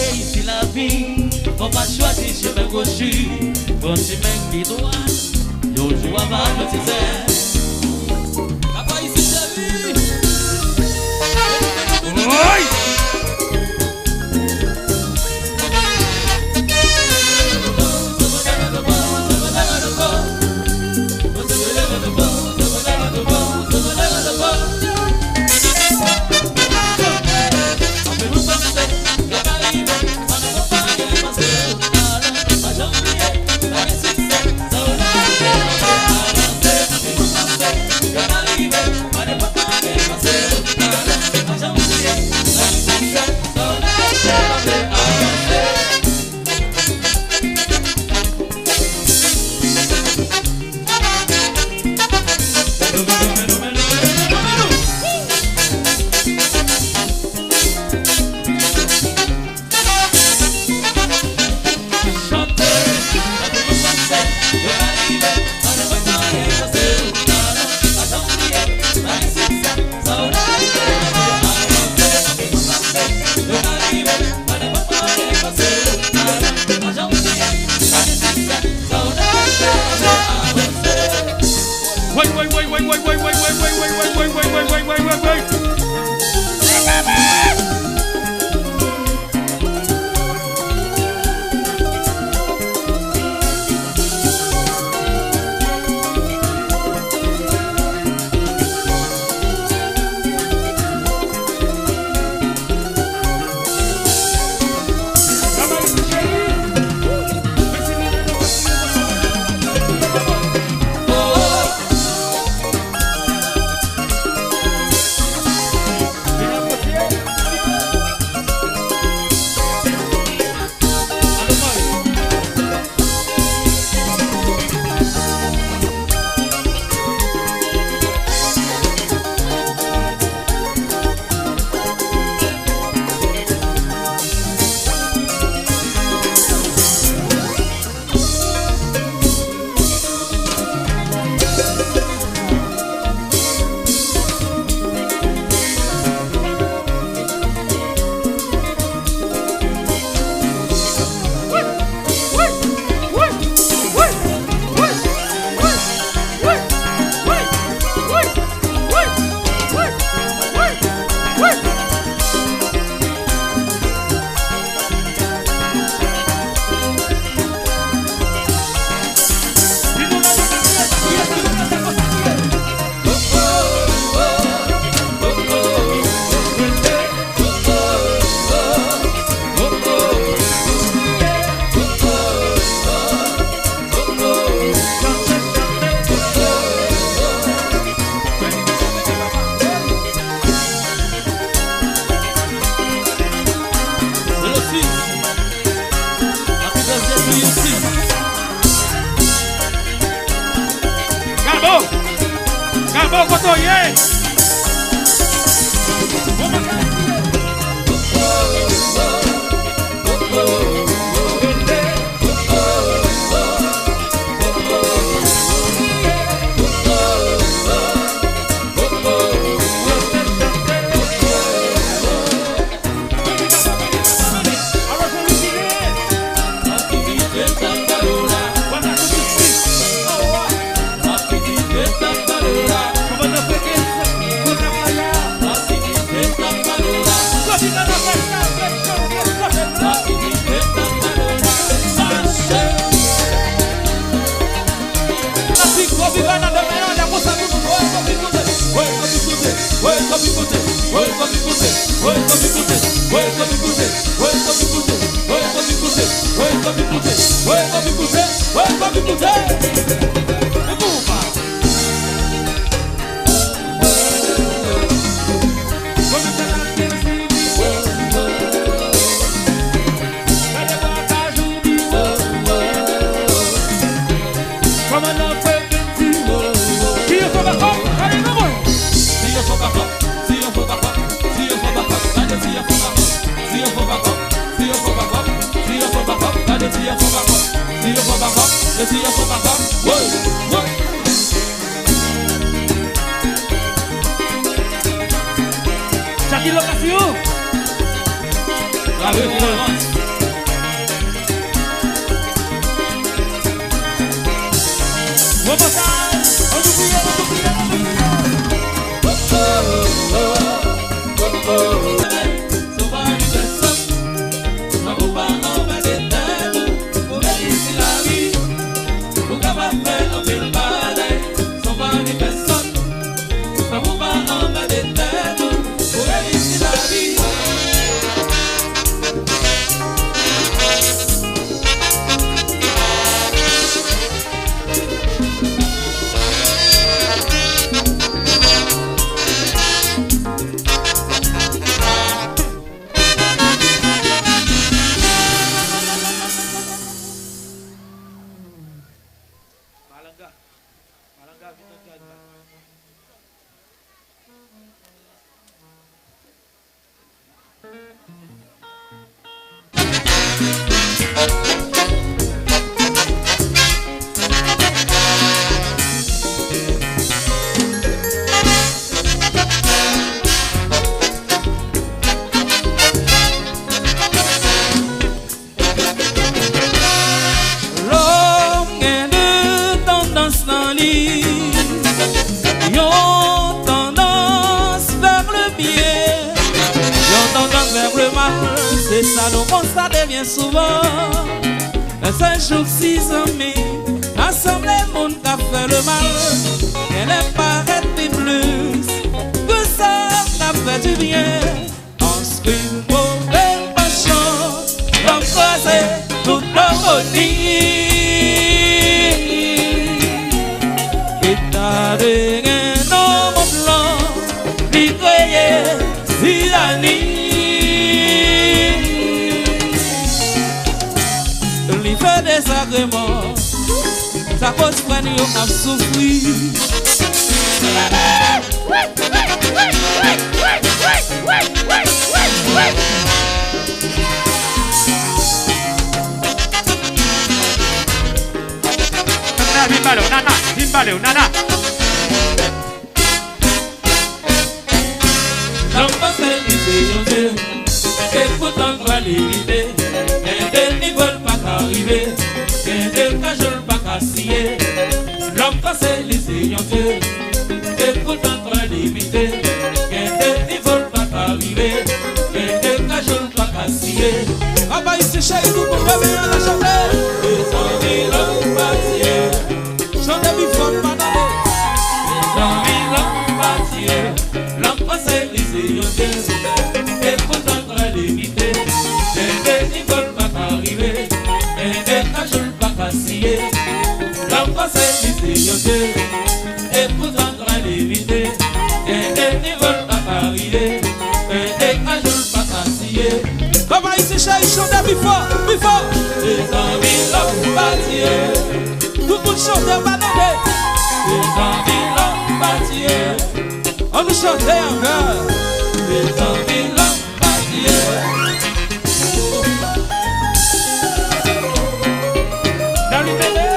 réussir la vie, faut pas choisir chemin gauche. Quand tu mènes qui droit, yo joue avant le désert. Papa ici c'est lui. Oi! Acabou, Cotoyê! Jackie Locasio. C'est ça nous constatons bien souvent. Un jour, 6 amis, ensemble les monde qui a fait le mal. Elle n'est pas arrêtée plus que ça n'a fait du bien. En ce qu'une mauvaise passion va croiser toute l'harmonie. Et t'as de un homme blanc, lui créé tyrannie. Fait des agréments, ça cause qu'on y a souffrir. Himbalo, nana. L'homme passe l'idée, et pourtant on va l'idée. Ils veulent pas arriver, et des cajoles pas cassés. L'homme passe les ayants Dieu, et pourtant on va limiter. Et ils veulent pas arriver, et des cajoles pas cassés. Ah bah ici chez nous pour revenir à la chandelle. Les amis l'homme bâtir, chandelle il faut pas donner. Les amis l'homme bâtir, l'homme passe les ayants Dieu, et pourtant on va limiter. Et ils veulent pas arriver, et des cajoles pas cassés. L'homme passe les ayants Dieu, et pourtant on va limiter. Et ils veulent pas arriver, et des cajoles pas cassés. Comment ici chez chanter plus fort, plus fort. Les amis l'homme bâtir, tout le monde chante ballonné. Les amis l'homme bâtir, on nous chante encore. Les amis l'homme bâtir. Dans le bébé.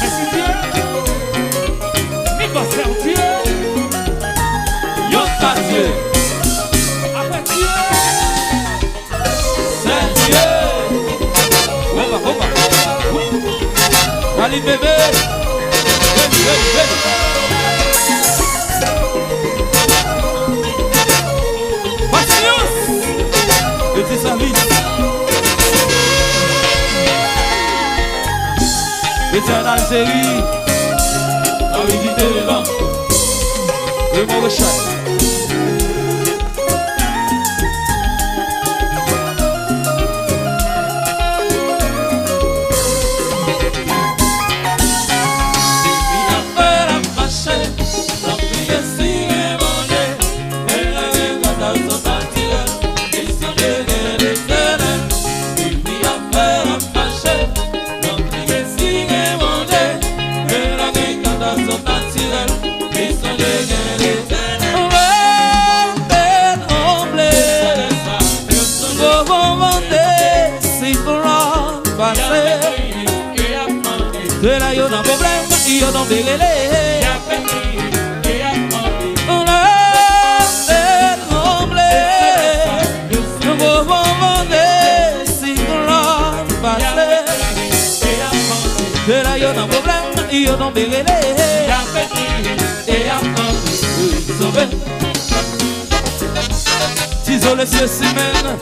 Merci Dieu. Mais pas faire Dieu. Dieu, Après Dieu, c'est Dieu. Allez bébé, bébé. Patience, petit service. Petit Algérie, a visité les vents. Le Mauricien. De là, y'a un problème, y'a un bélé. On a fait trembler. Nous pouvons demander si l'on passe. De là, y'a un problème, y'a un bélé. Sauvé. Ciseaux les cieux s'y mènent.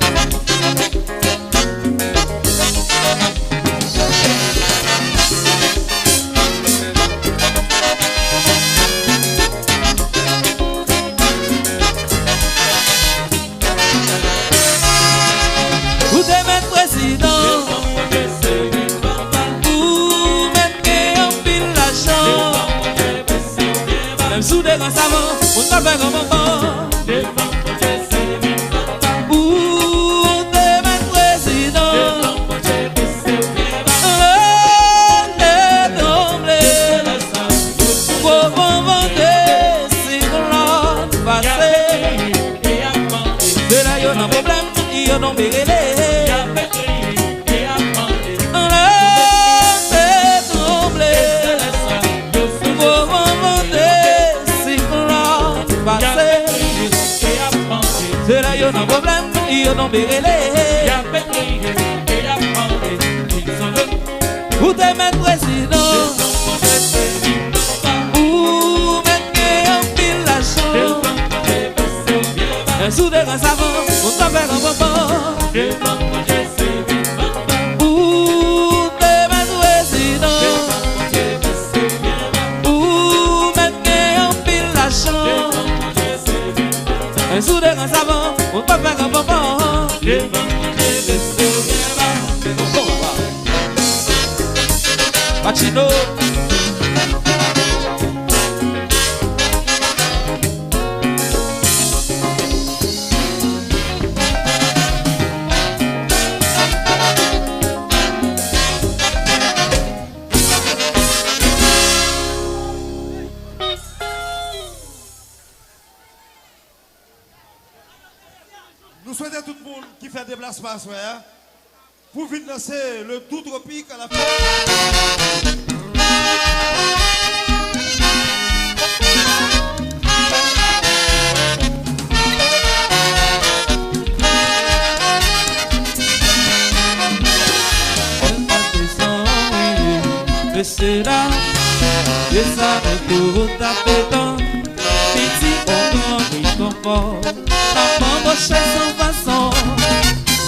Sous des grands savants, on t'a fait comme enfant. Ou des mains présidents. Le tremblé. Pour inventer si l'on passé. De là y'a un problème, y'a non bérélé. C'est là y'a un problème, y'a non bérélé. Où t'es maître président? Où mettre un pile la chambre? Un sou de grand savant, on t'en fait un bonbon. Où t'es maître président? Où mettre un pile la chambre? Un sou de grand savant, on t'en fait un bonbon. Machino. Nous souhaitons à tout le monde qui fait déplacement à soir pour venir lancer le tout tropique à la fin. C'est là, et ça me tout tapétant. Petit au grand riche confort, maman boche sans façon.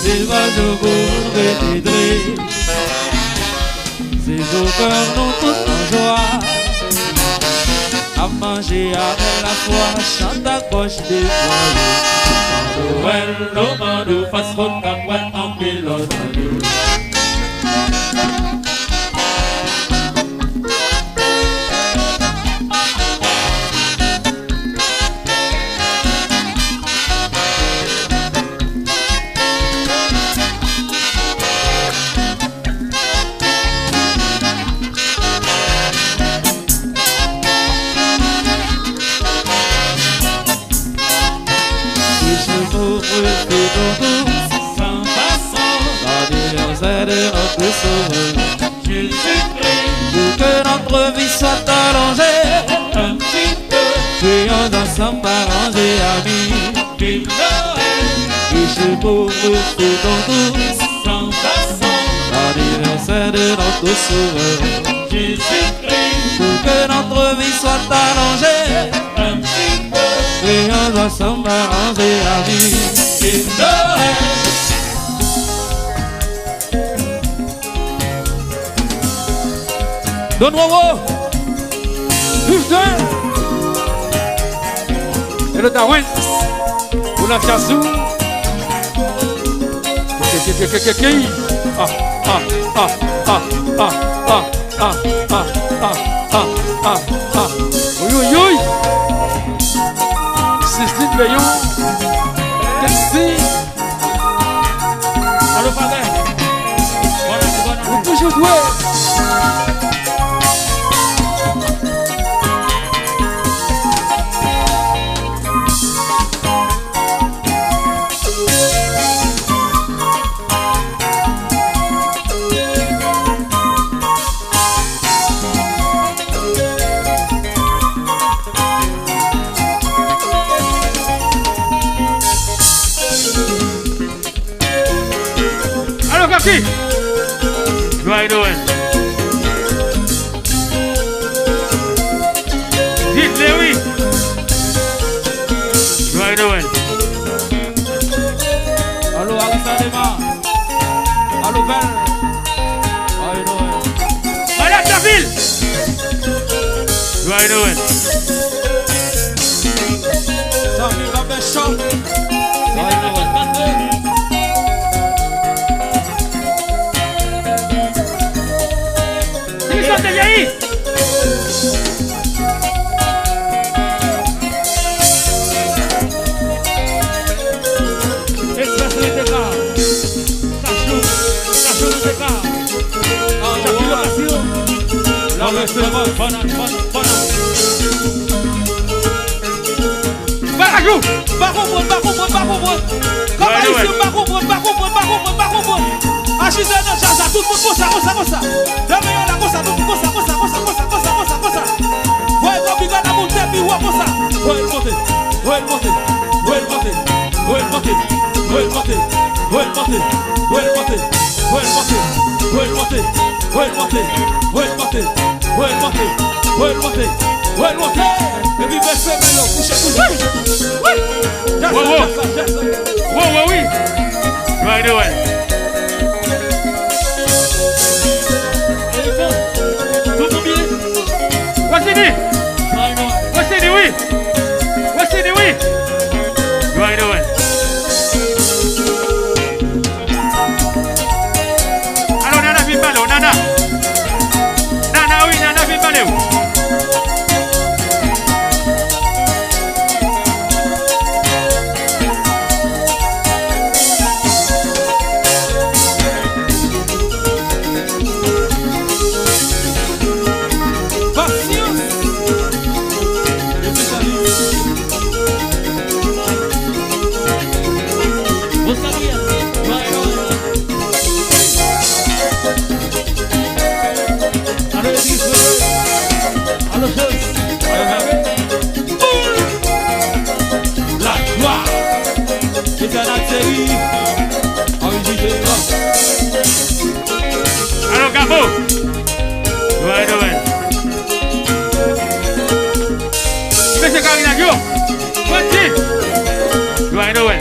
C'est va je voudrais t'aider. Ces jours cœurs nous tous en joie. À manger avec la foi, chante à gauche des foyers. Noël, l'homme face route, capoine en pilote. Pour que notre vie soit allongée un petit peu, soyons ensemble arrangés amis. Vive Noël, et je pour vous faisons tous sans façon l'anniversaire de notre sauveur Jésus-Christ. Pour que notre vie soit allongée un petit peu, soyons ensemble arrangés amis. Vive Noël. Donne-moi putain. Et le Darwin pour la fiassou. Oui, oui, oui. C'est Steve Léon. Merci. Allô, Fabien. Voilà. Toujours doué. How you doing? Dick Lewy. How you doing? Hello, Alisa Dema. Hello, Ben. How you doing? Madame Taville. How you doing? Sammy Babeshop. How you doing? joue. Pas comprendre. Comme ici, pas comprendre. Agissez dans jazz, tout le monde comme ça. Demain, on a comme ça, tout le monde comme ça. Ouais, comme il a monté, puis ouais, comme ça. Ouais, monter. Et puis, baissez maintenant, couchez. Wow, oui. Right away. What's in it? Oui. Right away. Alors, Nana, viens parler, Nana, oui, Nana, viens parler. Alors, Gabo. Right away. Monsieur Carinadio. Vas-y. Right away.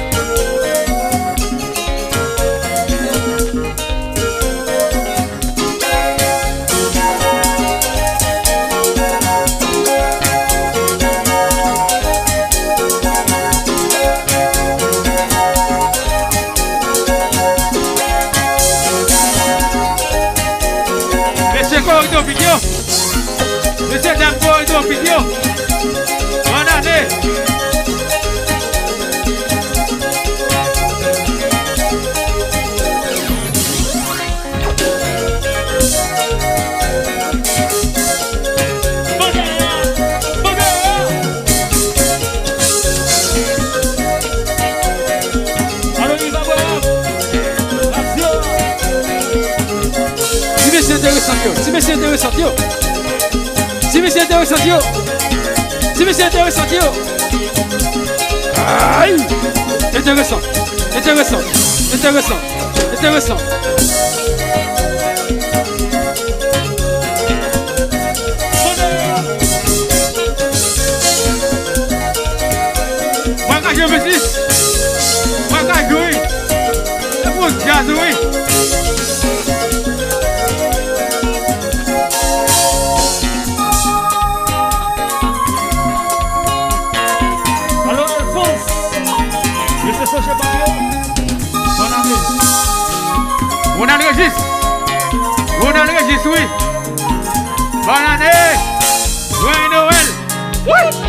Monsieur Dambo et Opinion. Bonne année. Alors il va voir. Si monsieur intéressant, si monsieur intéressant, aïe, intéressant. Moi, quand je me dis, moi, quand je joue, c'est pour jazz, On enregistre, oui. Bonne année. Joyeux Noël. Oui.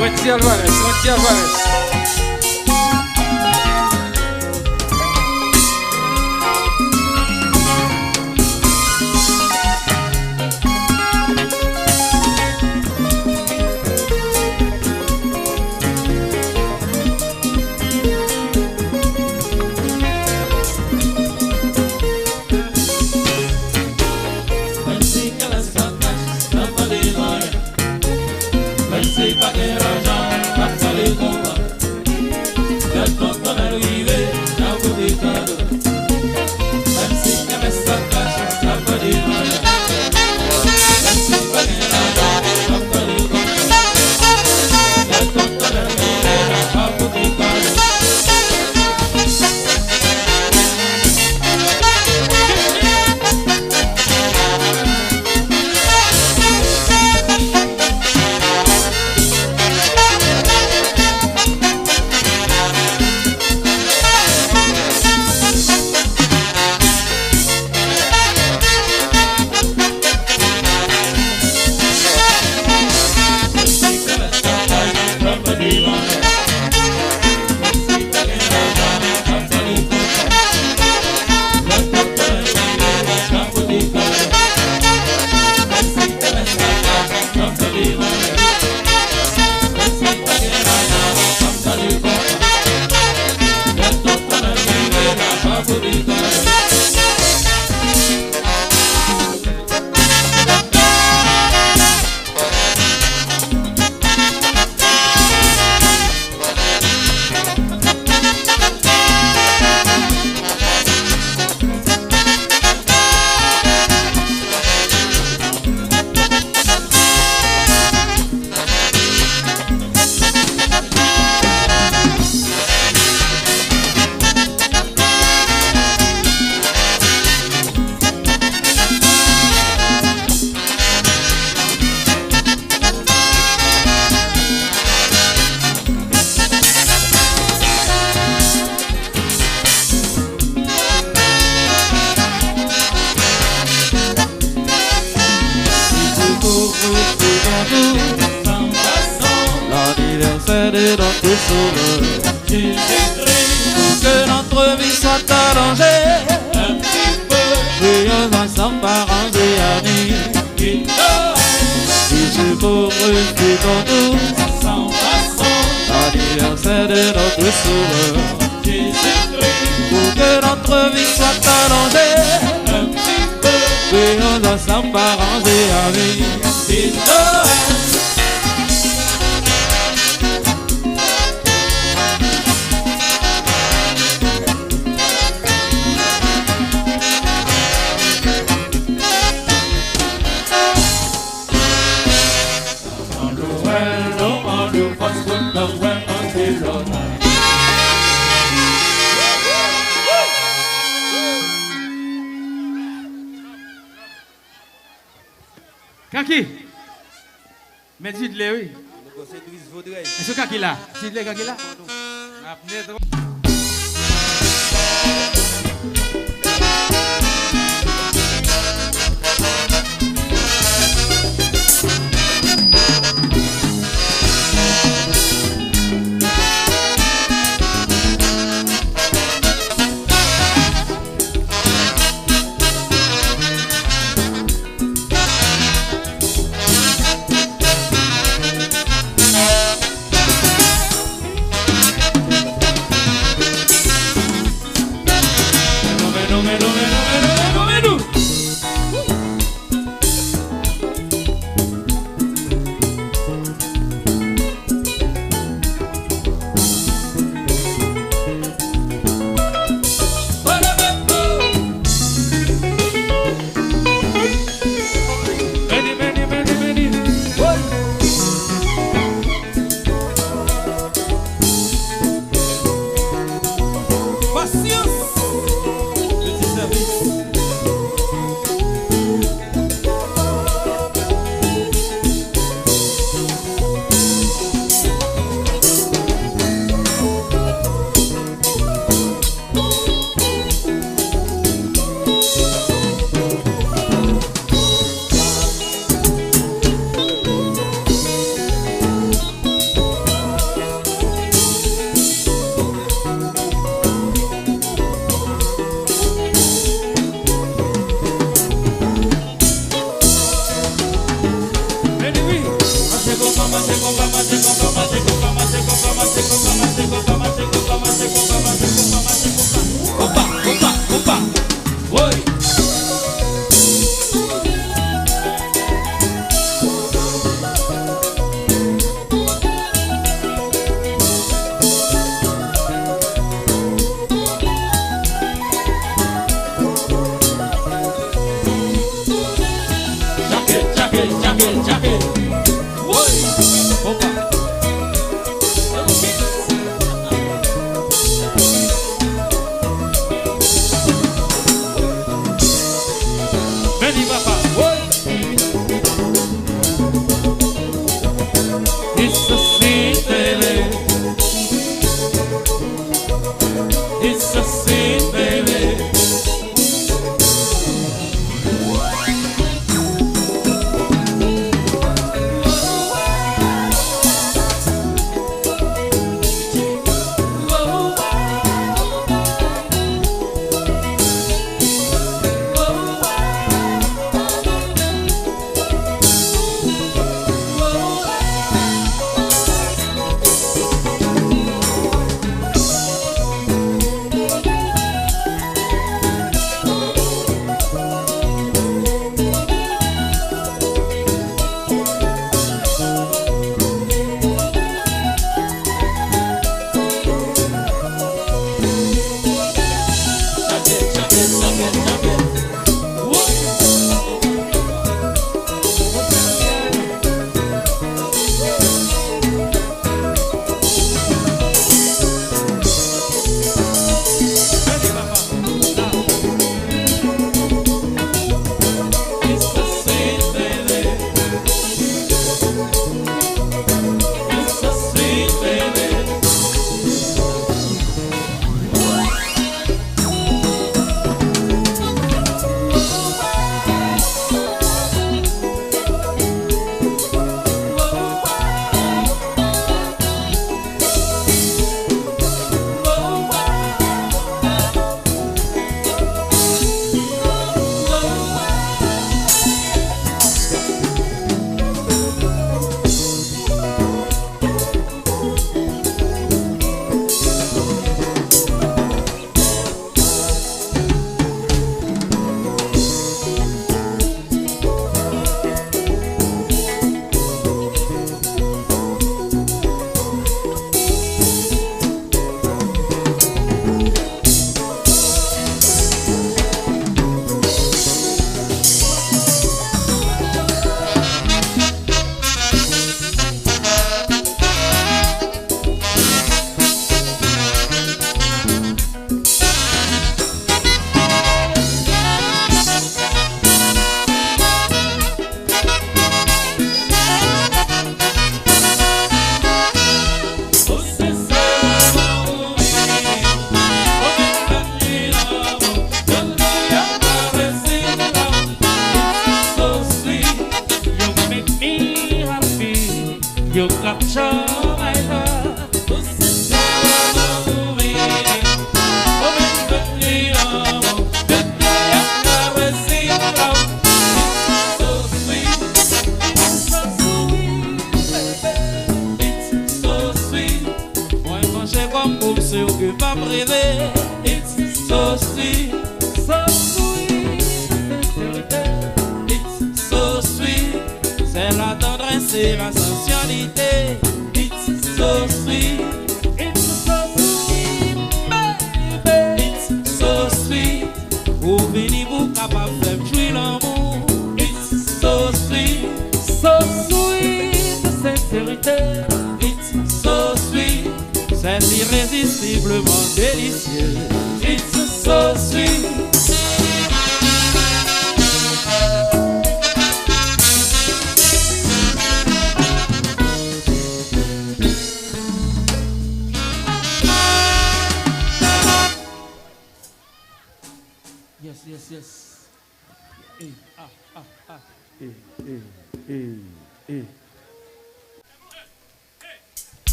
Wendy Alvarez, Wendy Alvarez. L'anniversaire de notre sauveur Jésus-Christ, pour que notre vie soit allongée un petit peu, veillons ensemble parents et amis. Jésus pour rester dans nous sans façon. L'anniversaire de notre sauveur Jésus-Christ, pour que notre vie soit allongée un petit peu, veillons ensemble parents et amis. Kaki, mais dites-le oui. Est-ce que Kaki là? Dites-le Kaki là.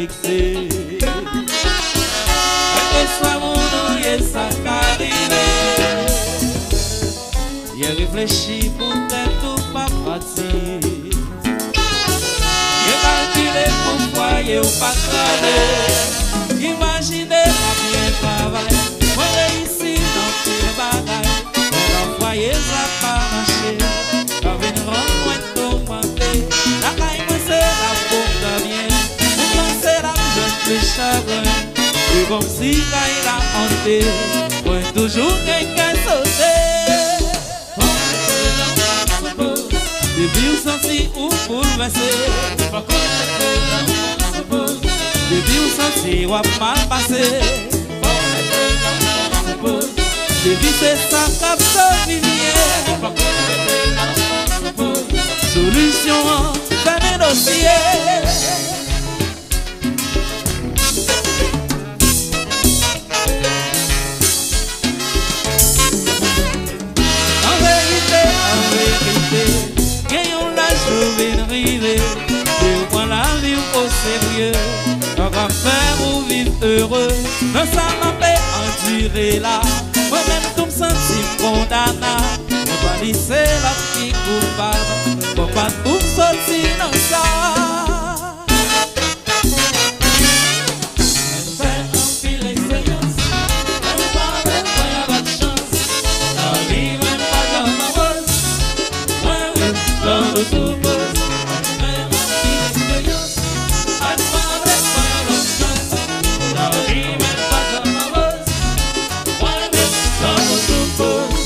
fixé. Que soit mon nom, et ça qu'arrivé. J'ai réfléchi pour être pas pratique. J'ai calculé pourquoi j'ai pas travaillé. Imaginez la bien travail. Moi réussi dans tous les bagailles. Mon foyer ça pas marché. J'avais une rencontre augmentée. La caille moi c'est la porte de bien. Pour lancer la jeune plus chagrin. Et comme si caille la hanté. Moi toujours quelqu'un sauté. Depuis où senti ou bouleversé. Depuis où senti ou mal passé. Depuis c'est ça cap vivien. Solution dans mes dossiers. En vérité, gagnons la journée rivée. Et moi la vie au sérieux. On va faire vous vivre heureux. Non ça m'a fait endurer là. Moi-même comme senti condamné. On va laisser la fille coupable. Pour pas pour sortir dans ça. Elle fait un pile d'expérience. Elle parle quand il y a pas de chance. La vie même pas dans ma bosse. Moi oui, dans le sous-boss. Elle fait un pile d'expérience. Elle parle quand il y a pas de chance. La vie même pas dans ma bosse. Moi oui, dans le sous-boss.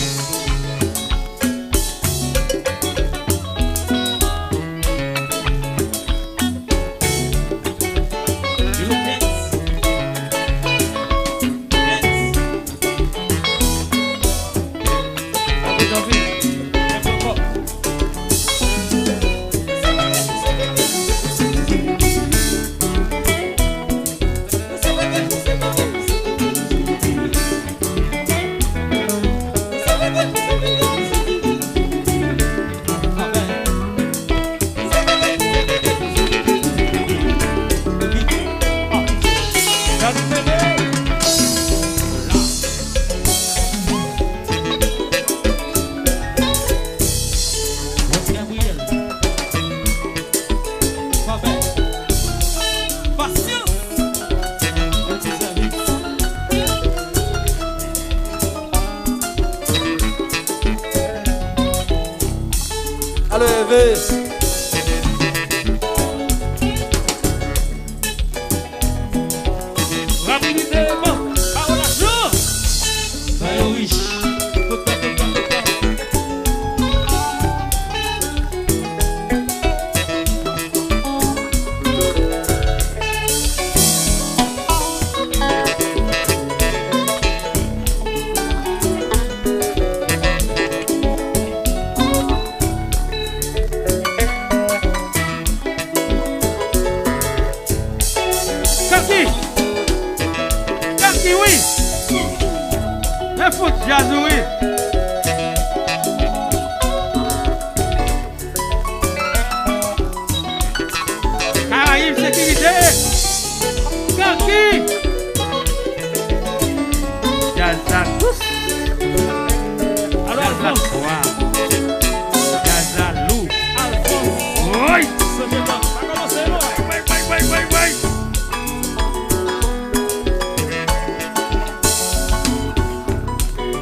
Allez, Hervé. Rapidité, bon, parole à jour. Ben oui. Kanki, oui. Le foot, jazz, oui. Caraïbes, sécurité. Kanki. Jazz, ça tous. Alors, Alphonse. Jazz, ça loup. Alphonse. Oui. Ça va commencer, non? Oui.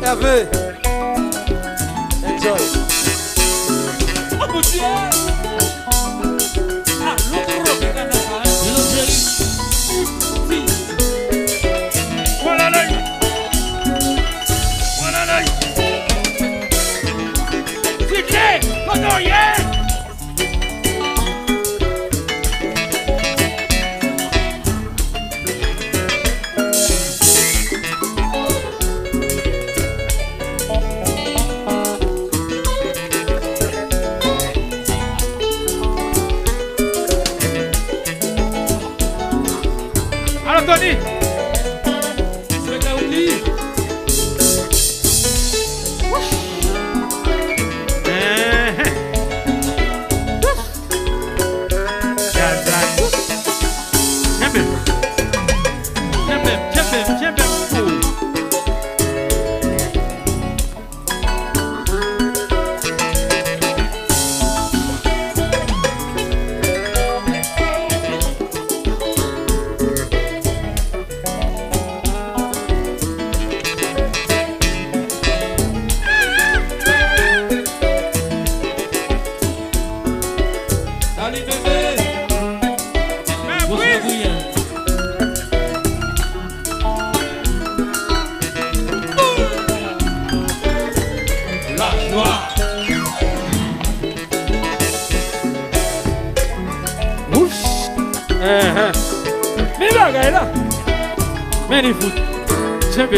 Hervé. Enjoy. Oh mon Dieu! Ah, l'autre rock, Voilà l'œil. Sidney, Cotoyer. Alors Tony, c'est qu'à oublier. Mais là, là. Mais les foot. Jump.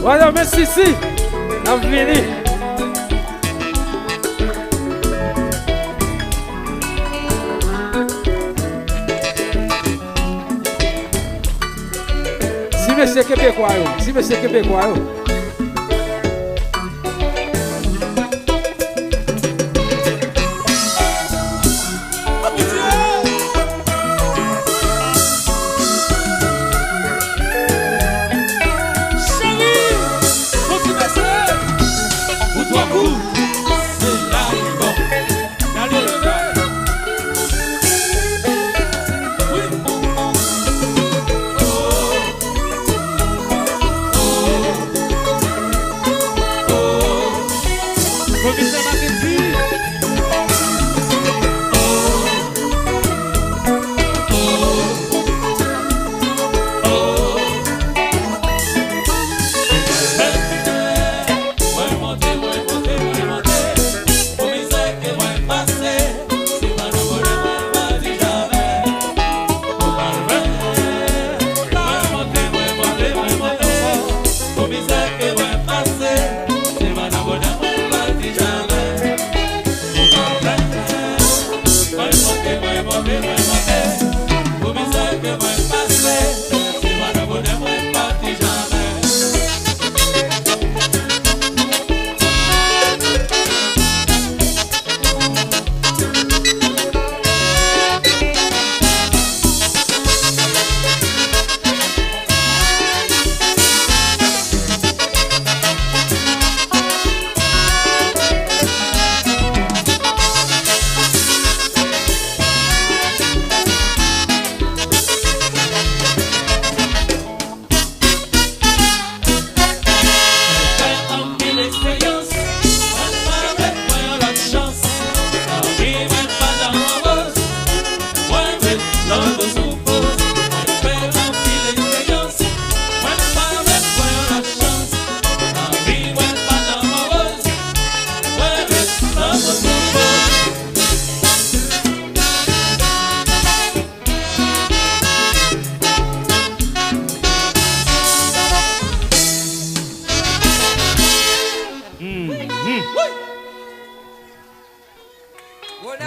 Voilà, merci, si. On vient. Si monsieur Québécois,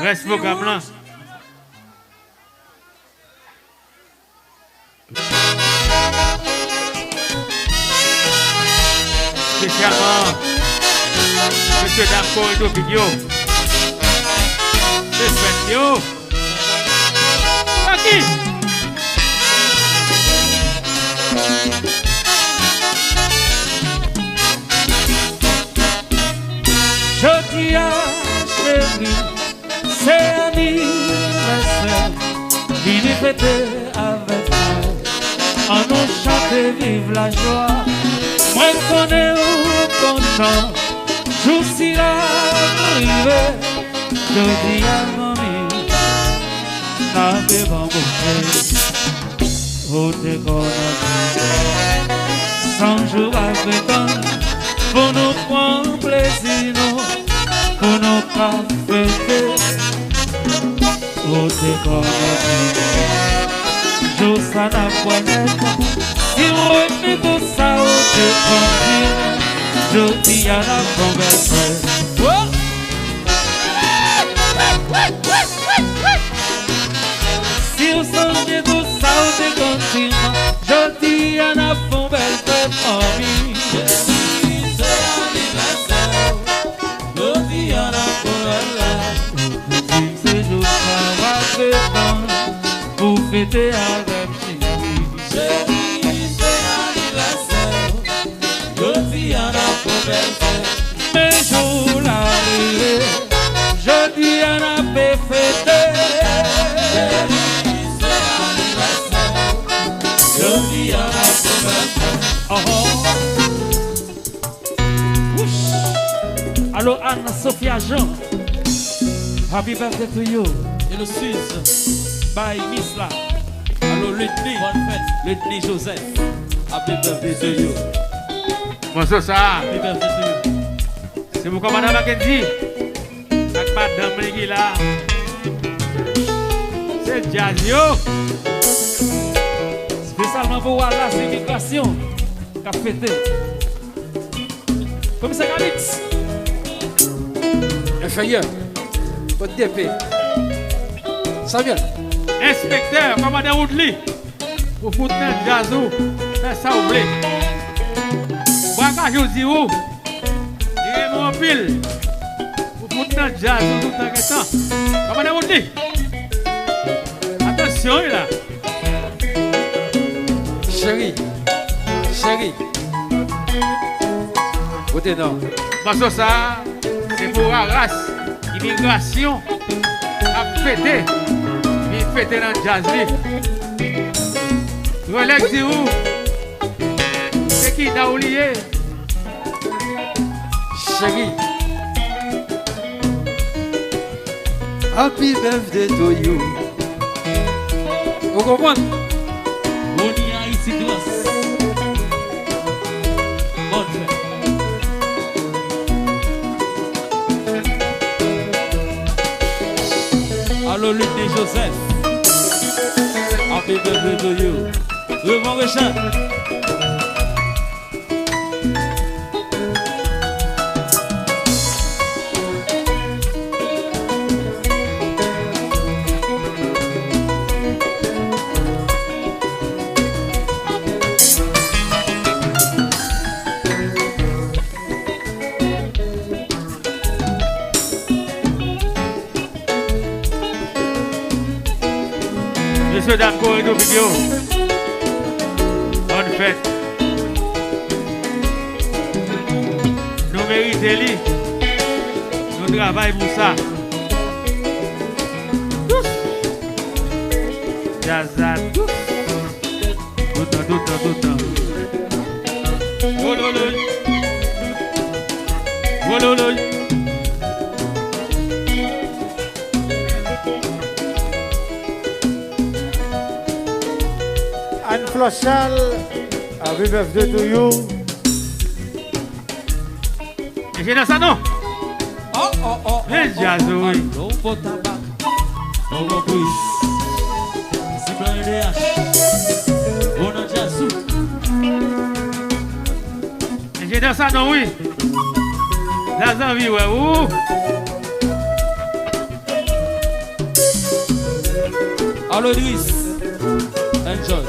Reste vos gamelins. Spécialement, monsieur Damco et Topigio. C'est spécial. Qui? Je dis à chérie, c'est anniversaire, venez fêter avec moi, on nous chante vive la joie. Moi je connais au content, jour si l'arrivée, je dis à mamie, n'avez pas montré, au déconner, 100 jours après temps, pour nous prendre plaisir, pour nous pas fêter, au déconner, je ça n'a pas net, si vous retenez tout ça, au déconner, je dis à la conversation. Si vous sentez tout ça, au déconner, je dis à la conversation. Pour fêter avec chérie, c'est anniversaire, je dis à la conversation. Mes jours l'arrivée, je dis à la paix fêter. C'est anniversaire, je dis à la conversation. Allô Anne-Sophia Jean, happy birthday to you. Et le Suisse. By Misla. Allô, Lieutenant. Bonne fête. Lieutenant Joseph. Happy birthday to you. Bonsoir, ça. Happy birthday to you. C'est mon commandant Mackenzie. Avec madame qui là. C'est jazz yo. Spécialement pour la immigration qu'a fêté. Commissaire Galix. Inférieur. Votre DP. Samuel. Inspecteur, commandant Woodley. Pour foutre un jazz, fais ça ou blé. Braquage au zéro. Il est mon pile. Pour foutre un jazz tout le temps. Commandant Woodley. Attention là. Chérie. Chérie. Côté non. Parce que ça, c'est pour la race, immigration, à fêter. Il fêter dans le jazz. Relève c'est où? C'est qui t'a oublié? Chérie. Happy birthday to you. Vous comprenez? On y a ici grâce. Bonne fête. Allô, Luc et Joseph. Happy birthday to you. Revend Richard. Monsieur Danko et nos vidéos. Bonne fête. Nous méritons, nous travaillons pour ça. Jazz, tout le temps. Wololo. Anne Flochal, happy birthday to you. J'ai dans ça non? Oh. Le jazz, oui. Non, pour tabac. On va plus. C'est plein de H. On a jazzou. J'ai dans ça non, oui. La envie, ouais, ouh. Allô, Idriss. Enjoy.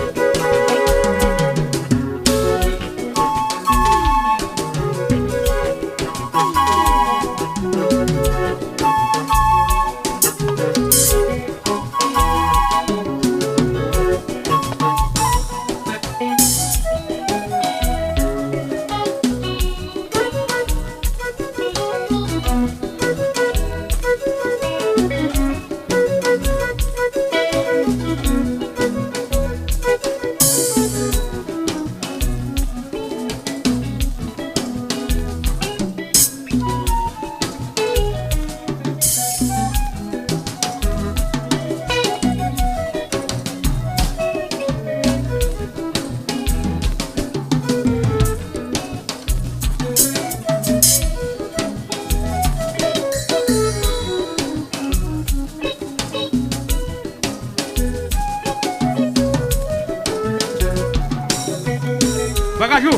Bagajou.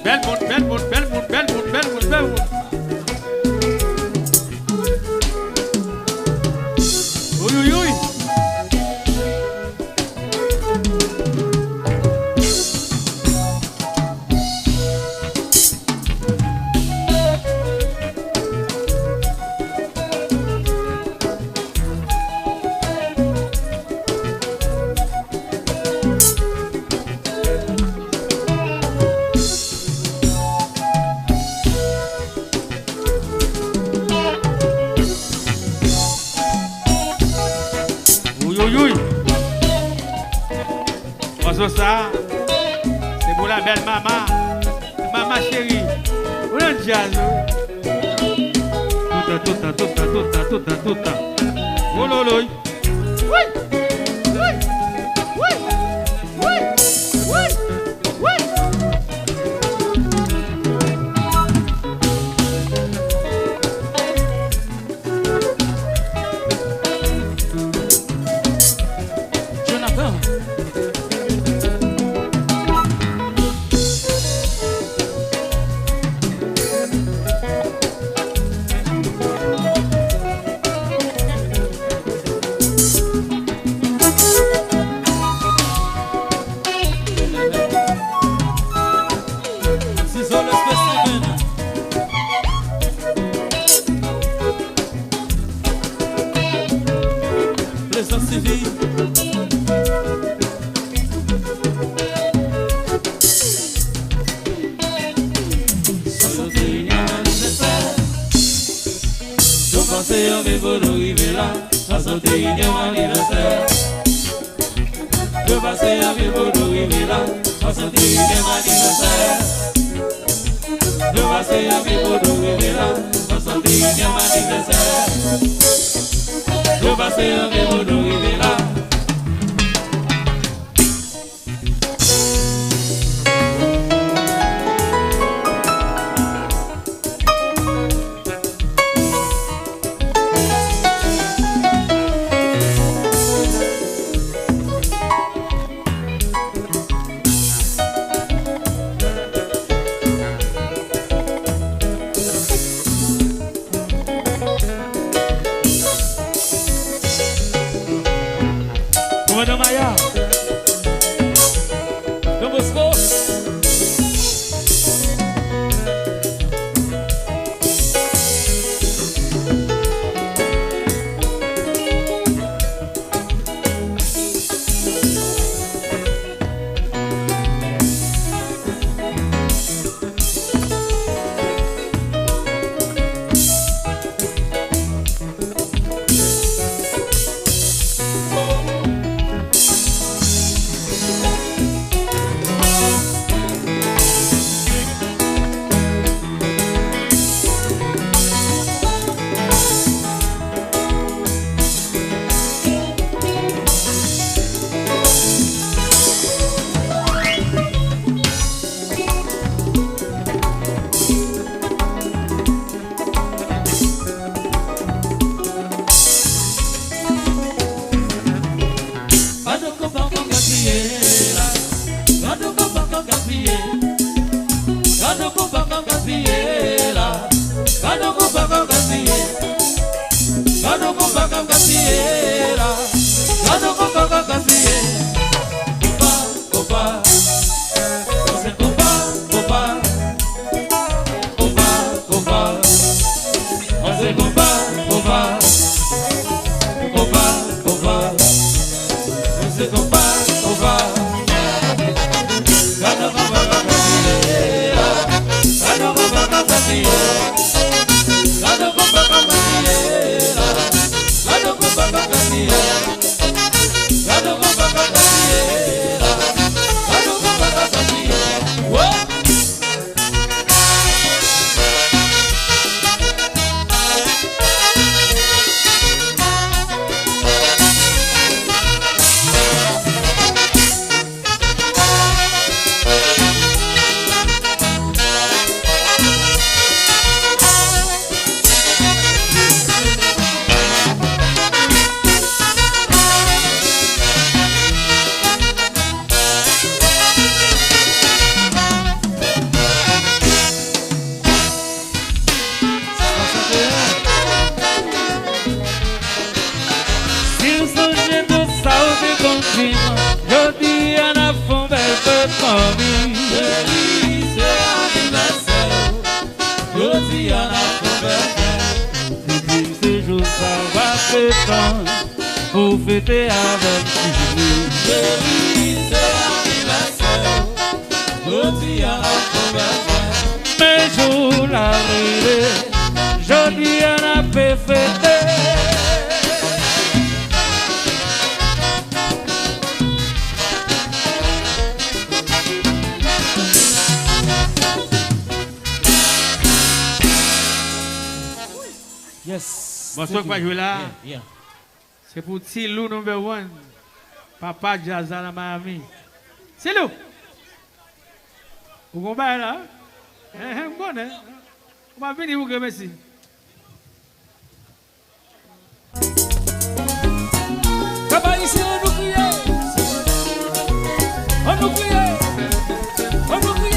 Belle monde. Oui. Ça, c'est pour la belle maman chérie. On a jazz. Tout. Oh lolo. passer un peu pour nous arriver là, 61e anniversaire. Je passer un peu pour nous arriver là, 61e anniversaire. Je passer un peu pour nous arriver là, 61e anniversaire. Je passer un peu pour nous arriver là. Pour fêter avec lui. Chérie, c'est anniversaire. Jodi à la conversion. Mes jours l'arrivée, jodi à la paix fêter. Yes. Bonsoir, quoi jouer là? Yeah. C'est pour Tilou number 1. Papa Jazza dans Miami. Tilou. Vous comprenez là? Vous connaissez? On va venir vous remercier. Papa ici on nous crie. On nous crie. On nous crie.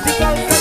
Musical